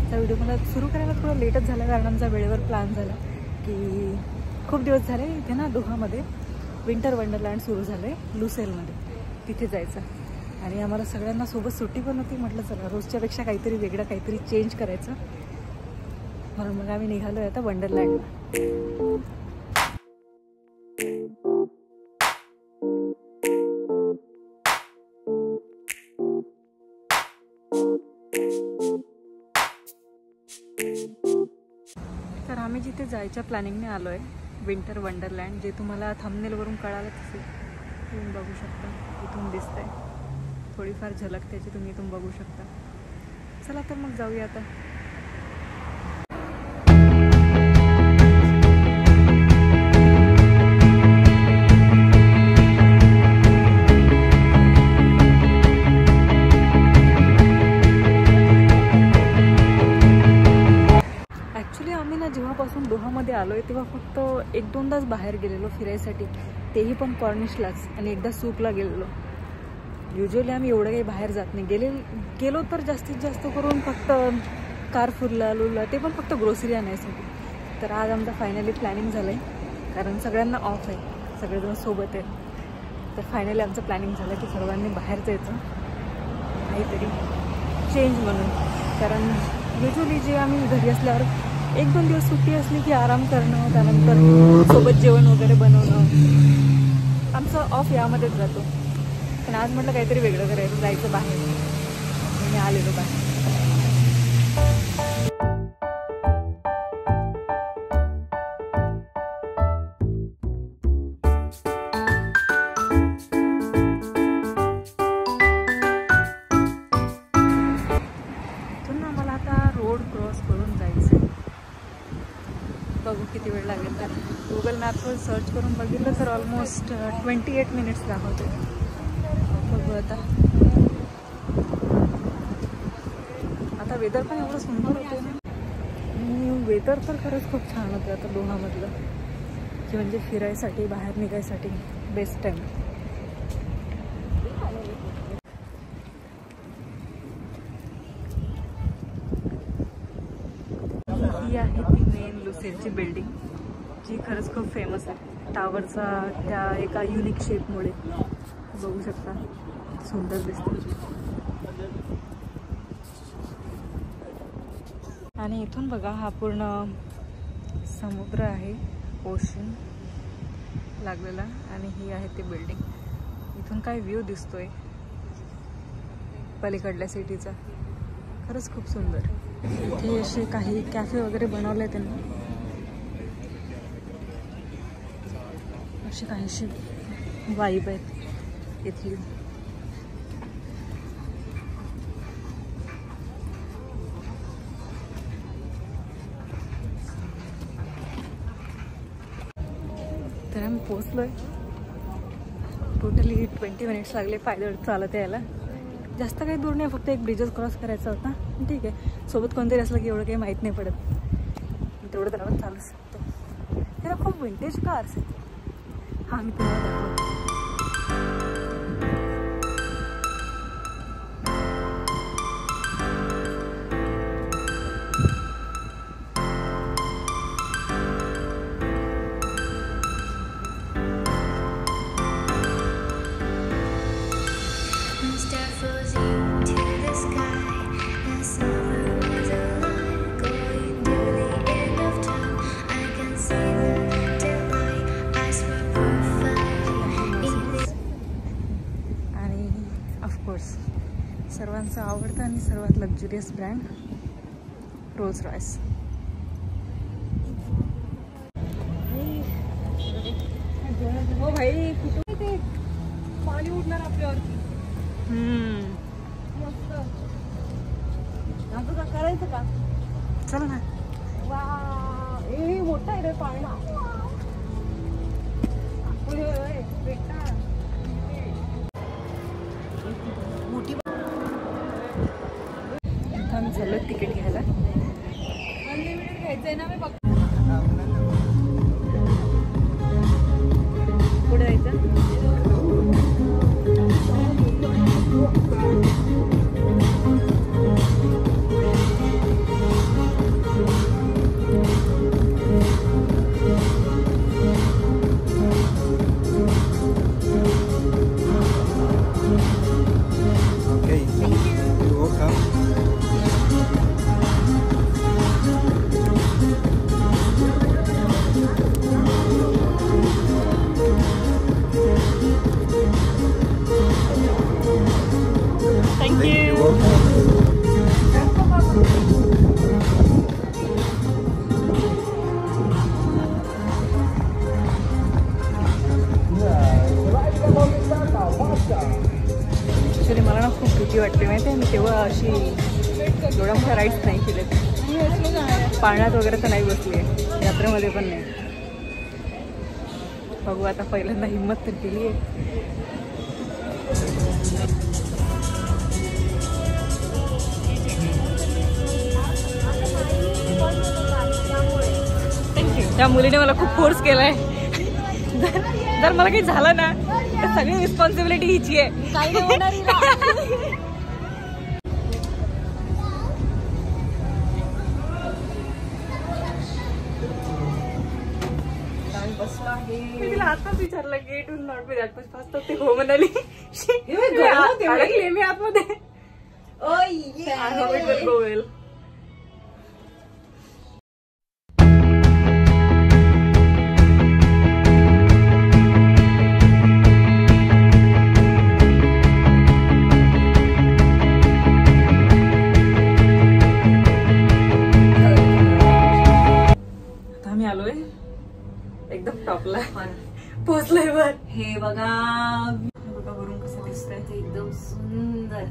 आजचा व्हिडिओ मला सुरू करायला थोडा लेटच झाला, कारण आमचा वेळेवर प्लॅन झाला की खूप दिवस झाले इथे ना दोहामध्ये विंटर वंडरलँड सुरू झालं आहे लुसेलमध्ये, तिथे जायचं. आणि आम्हाला सगळ्यांना सोबत सुट्टी पण होती. म्हटलं चला रोजच्यापेक्षा काहीतरी वेगळं, काहीतरी चेंज करायचं, म्हणून मग आम्ही निघालो आहे आता वंडरलँडला. तर आम्ही जिथे जायच्या प्लॅनिंगने आलो आहे विंटर वंडरलँड, जे तुम्हाला थंबनेलवरून कळालंच असेल, तुम्ही बघू शकता इथून दिसतंय, थोडीफार झलक त्याची तुम्ही इथून बघू शकता. चला तर मग जाऊया आता. जेव्हापासून दोहामध्ये आलो आहे तेव्हा फक्त 1-2दाच बाहेर गेलेलो फिरायसाठी, तेही पण कॉर्निशलाच, आणि एकदा सूपला गेलेलो. युजली आम्ही एवढं काही बाहेर जात नाही. गेलो तर जास्तीत जास्त करून फक्त कारफूरला, लुला, ते पण फक्त ग्रोसरी आणायसाठी. तर आज आमचं फायनली प्लॅनिंग झालं आहे, कारण सगळ्यांना ऑफ आहे, सगळेजण सोबत आहेत. तर फायनली आमचं प्लॅनिंग झालं की सर्वांनी बाहेर जायचं काहीतरी चेंज म्हणून. कारण युजली जे आम्ही घरी असल्यावर 1-2 दिवस सुट्टी असली की आराम करणं, त्यानंतर सोबत जेवण वगैरे बनवणं, आमचं ऑफ यामध्येच जातो. पण आज म्हटलं काहीतरी वेगळं करायचं, जायचं बाहेर, मी आलेलो बाहेर. इथून आम्हाला आता रोड क्रॉस करून जायचं, बघू किती वेळ लागेल. तर गुगल मॅपवर सर्च करून बघितलं तर ऑलमोस्ट 28 मिनिट्स दाखवते. बघू आता वेदर पण एवढं सुंदर होतं ना, आणि वेदर तर खरंच खूप छान होतं आता दोहामधलं, की म्हणजे फिरायसाठी, बाहेर निघायसाठी बेस्ट टाईम. ही आहे ती मेन लुसेलची बिल्डिंग, जी खरंच खूप फेमस आहे टावरचा त्या एका युनिक शेपमुळे. बघू शकता सुंदर दिसते. आणि इथून बघा हा पूर्ण समुद्र आहे, ओशन लागलेला, आणि ही आहे ती बिल्डिंग. इथून काय व्ह्यू दिसतोय पलीकडल्या सिटीचा, खरंच खूप सुंदर. इथे असे काही कॅफे वगैरे बनवले त्यांनी, अशी काहीशी वाईब आहेत इथली. तर आम्ही पोचलोय. टोटली 20 मिनिट्स लागले पायदळ चालत यायला. जास्त काही दूर नाही, फक्त एक ब्रिजच क्रॉस करायचा होता. ठीक आहे, सोबत कोणतरी असलं की एवढं काही माहीत नाही पडत, तेवढं तर आपण चालू शकतो. त्याला खूप विंटेज कार्स आहेत. हा मी तुम्हाला दाखवतो. सर्वांचा आवडता आणि सर्वात लक्झुरियस ब्रँड रोल्स रॉयस. हो भाई, कुठे ते पाणी उडणार आपल्यावरती. मस्त. आता करायचं का? चल ना. वा, ए मोठा आहे रे पाणी. मोठी आम्ही चाललो तिकीट घ्यायला. अनलिमिटेड घ्यायचंय ना. मी पुढे जायचं. खूप भीती वाटते माहिती आहे. मी तेव्हा अशी एवढ्या मोठ्या राईड्स नाही केलेत. पाळण्यात वगैरे तर नाही बसली आहे, यात्रेमध्ये पण नाही. बघू आता, पहिल्यांदा हिंमत तर केली आहे. त्या मुलीने मला खूप फोर्स केलाय. जर मला काही झालं ना तर सगळी रिस्पॉन्सिबिलिटी हिची आहे. मी तिला आताच विचारलं की it will not be that much fast. ते हो म्हणाली. मी आतमध्ये गो वेल. एकदम टॉपला पोहोचलोय वर. हे बघा वरून कसं दिसतंय ते एकदम सुंदर.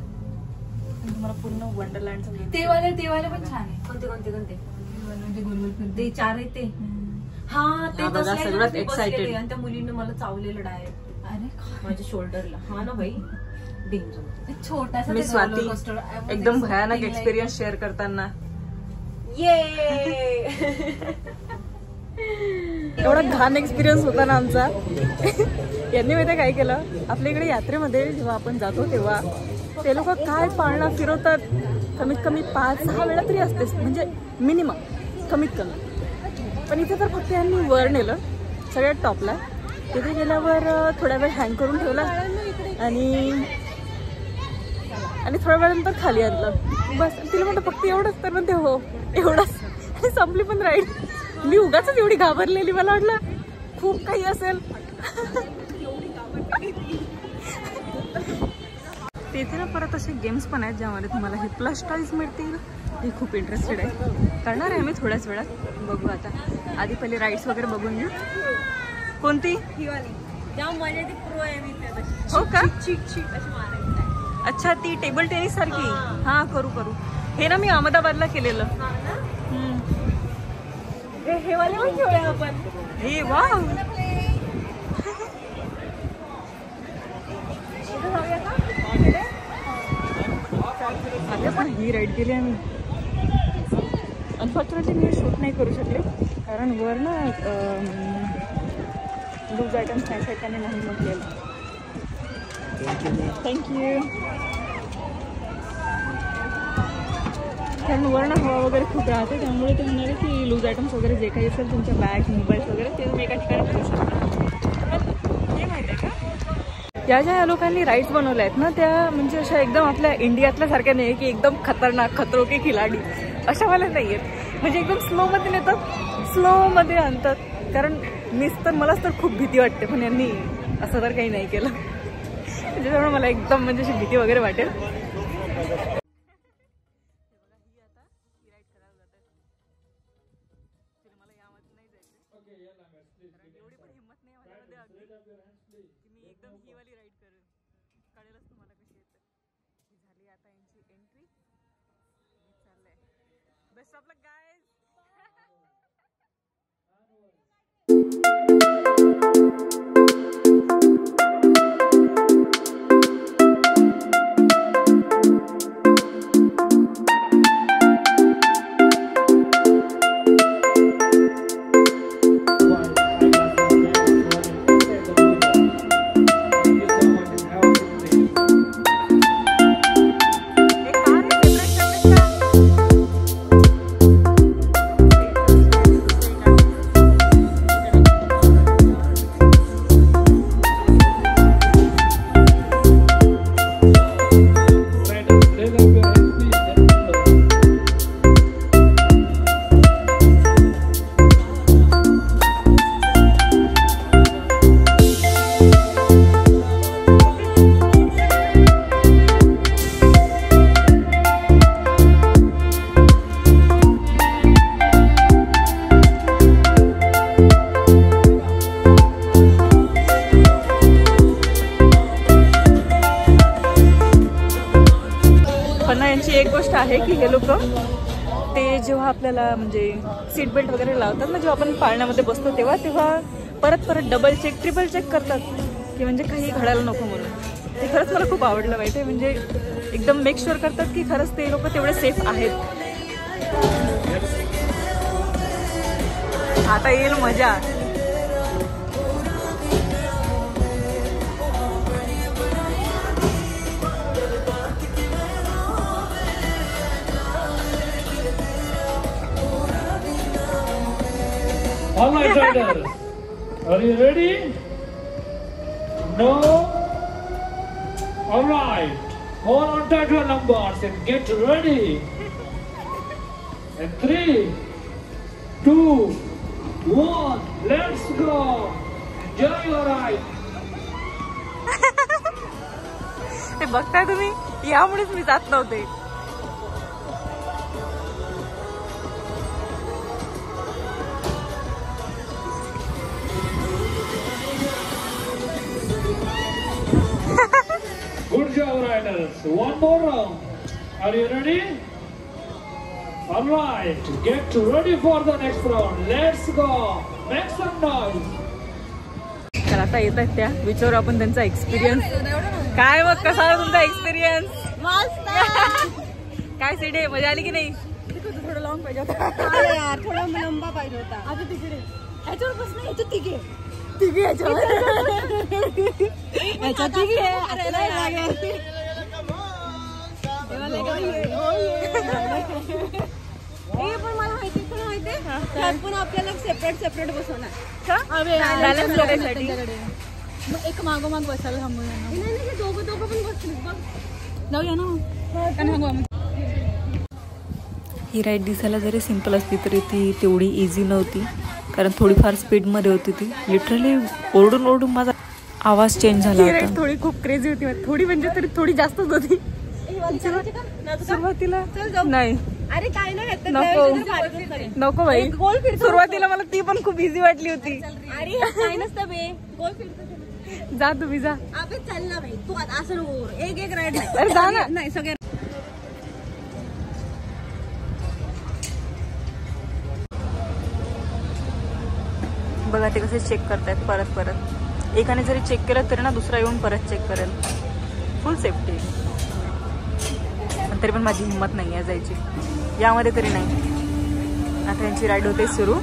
तुम्हाला पूर्ण वंडरलँड ते वाले पण छान आहे. कोणते म्हणजे गोलगोल ते 4 आहे ते. हा ते बघा सगळ्यात एक्साइटेड. आणि त्या मुलीने मला चावलेलं डायरेक्ट. अरे माझ्या शोल्डरला. हा ना भाई डेंजर. छोटासा मी स्वाती एकदम भयानक एक्सपिरियन्स शेअर करताना. एवढा घाण एक्सपिरियन्स होता ना आमचा. यांनी माहिती काय केलं, आपल्या इकडे यात्रेमध्ये जेव्हा आपण जातो तेव्हा ते लोक काय पाळणा फिरवतात. कमीत कमी 5-6 वेळा तरी असतेच, म्हणजे मिनिमम कमीत कमी. पण इथे तर फक्त यांनी वर नेलं सगळ्यात टॉपला. तिथे गेल्यावर थोड्या वेळ हँग करून ठेवला आणि थोड्या वेळानंतर खाली आणलं. बस तिला म्हणतं फक्त एवढंच. तर म्हणते हो एवढंच. आणि संपली पण राईड. मी उगाच एवढी घाबरलेली. मला वाटलं खूप काही असेल. तिथे ना परत असे गेम्स पण आहेत ज्यामध्ये तुम्हाला हे प्लस टॉईज मिळतील. हे खूप इंटरेस्टेड आहे. करणार आहे मी थोड्याच वेळात. बघू आता. आधी पहिले राईड्स वगैरे बघून घेऊ. कोणती? ही वाली जाम मजा येते. प्रो आहे मी त्यात. हो का? चिक अशी मारायची. अच्छा ती टेबल टेनिस सारखी. हा करू. हे ना मी अहमदाबादला केलेलं. हे वाले पण खेळूया आपण. हे वा आता पण ही राईड केली आम्ही. अनफॉर्च्युनेटली मी शूट नाही करू शकले कारण वर ना लूज आयटम्स नाही आहेत त्याने नाही म्हटलेलं. थँक्यू. कारण वर्ण हवा वगैरे खूप राहते त्यामुळे ते म्हणाले की लूज आयटम्स वगैरे जे काही असेल तुमच्या बॅग मोबाईल्स वगैरे ते तुम्ही एका ठिकाणी ठेवू शकता. हे माहिती आहे का, या ज्या लोकांनी राईड्स बनवल्या आहेत ना त्या म्हणजे अशा एकदम आपल्या इंडियातल्या सारख्या नाही की एकदम खतरनाक खतरो के खिलाडी अशा मला नाही आहेत. म्हणजे एकदम स्लोमध्ये नेतात, स्लोमध्ये आणतात. कारण मलाच तर खूप भीती वाटते पण यांनी असं तर काही नाही केलं. त्याच्यामुळे मला एकदम म्हणजे अशी भीती वगैरे वाटेल. Best of luck guys. आहे की हे लोक ते जेव्हा आपल्याला म्हणजे सीट बेल्ट वगैरे लावतात ना, जेव्हा आपण पाळण्यामध्ये बसतो तेव्हा परत डबल चेक ट्रिपल चेक करतात की म्हणजे काही घडायला नको म्हणून. ते खरंच मला खूप आवडलं माहिती आहे. म्हणजे एकदम मेक शुअर करतात की खरंच ते लोक तेवढे सेफ आहेत. आता येईल मजा. All right, riders, are you ready? No? All right, hold on tight your numbers and get ready. And 3, 2, 1, let's go. Enjoy your ride. ते बघताय तुम्ही, यामुळेच मी जात नव्हते. Good job, riders. One more round. Are you ready? All right, get ready for the next round. Let's go. Make some noise. तर आता येत आहेत त्या, विचारू आपण त्यांचा एक्सपिरियन्स काय. मग कसा आहे तुमचा एक्सपिरियन्स? काय सीडे, मजा आली की नाही? थोडं लॉंग पाहिजे होता यार, थोडा लंबा पाहिजे होता. आता तिकडे याच्यावर बस नाही, याच्यात तिघे याच्यावर याच्यात तिघे पण मला माहिती पण आपल्याला सेपरेट बसवणार बॅलन्स करायसाठी. मग एक मागोमाग बसायला थांबूया. दोघं पण बसतील बघ, जाऊया ना. ही राईड दिसायला जरी सिंपल असली तरी ती तेवढी इझी नव्हती, कारण थोडीफार स्पीडमध्ये होती. ती लिटरली ओरडून माझा आवाज चेंज झाला होता. थोडी खूप क्रेझी होती, थोडी म्हणजे तरी थोडी जास्तच होती सुरुवातीला. नाही अरे काय नाही, नको बाई. सुरुवातीला मला ती पण खूप इझी वाटली होती. अरे काय नसतं बे, गोल फिरतो. जा तुम्ही जा. अबे चल ना बाई, तू असं एक राईड अरे जा ना. नाही सगळ्या बघा ते कसे चेक करतायत परत. एकाने जरी चेक केलं तरी ना दुसरा येऊन परत चेक करेल. फुल सेफ्टी. तरी पण माझी हिंमत नाही आहे जायची यामध्ये तरी नाही. आता यांची राईड होते सुरू.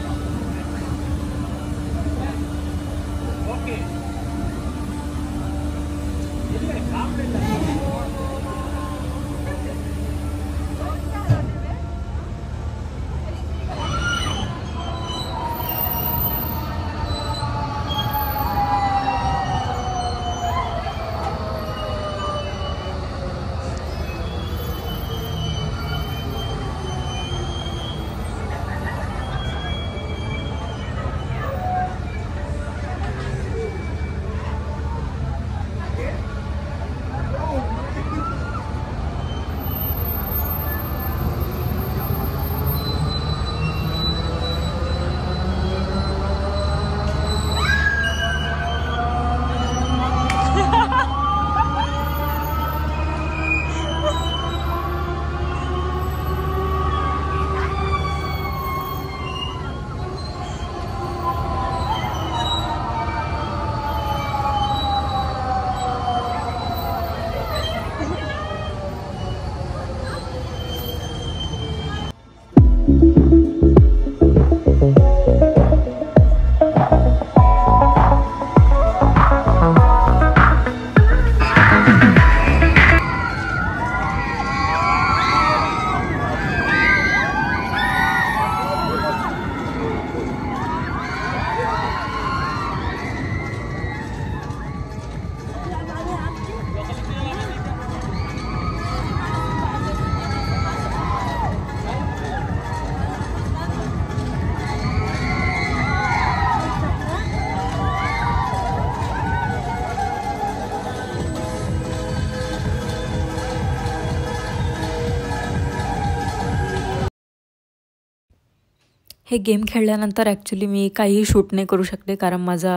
हे गेम खेळल्यानंतर ॲक्च्युली मी काहीही शूट नाही करू शकते, कारण माझा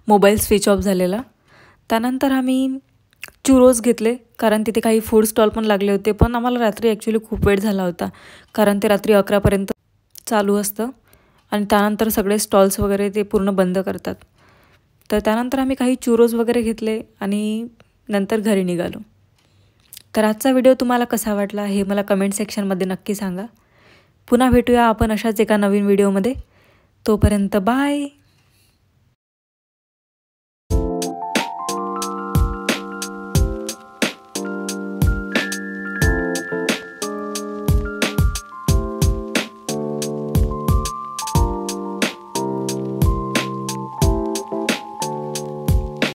मोबाईल स्विच ऑफ झालेला. त्यानंतर आम्ही चुरोज घेतले, कारण तिथे काही फूड स्टॉल पण लागले होते. पण आम्हाला रात्री ॲक्च्युली खूप वेळ झाला होता, कारण ते रात्री 11पर्यंत चालू असतं आणि त्यानंतर सगळे स्टॉल्स वगैरे ते पूर्ण बंद करतात. तर त्यानंतर आम्ही काही चुरोज वगैरे घेतले आणि नंतर घरी निघालो. तर आजचा व्हिडिओ तुम्हाला कसा वाटला हे मला कमेंट सेक्शनमध्ये नक्की सांगा. पुन्हा भेटूया आपण अशाच एका नवीन व्हिडिओमध्ये. तोपर्यंत बाय.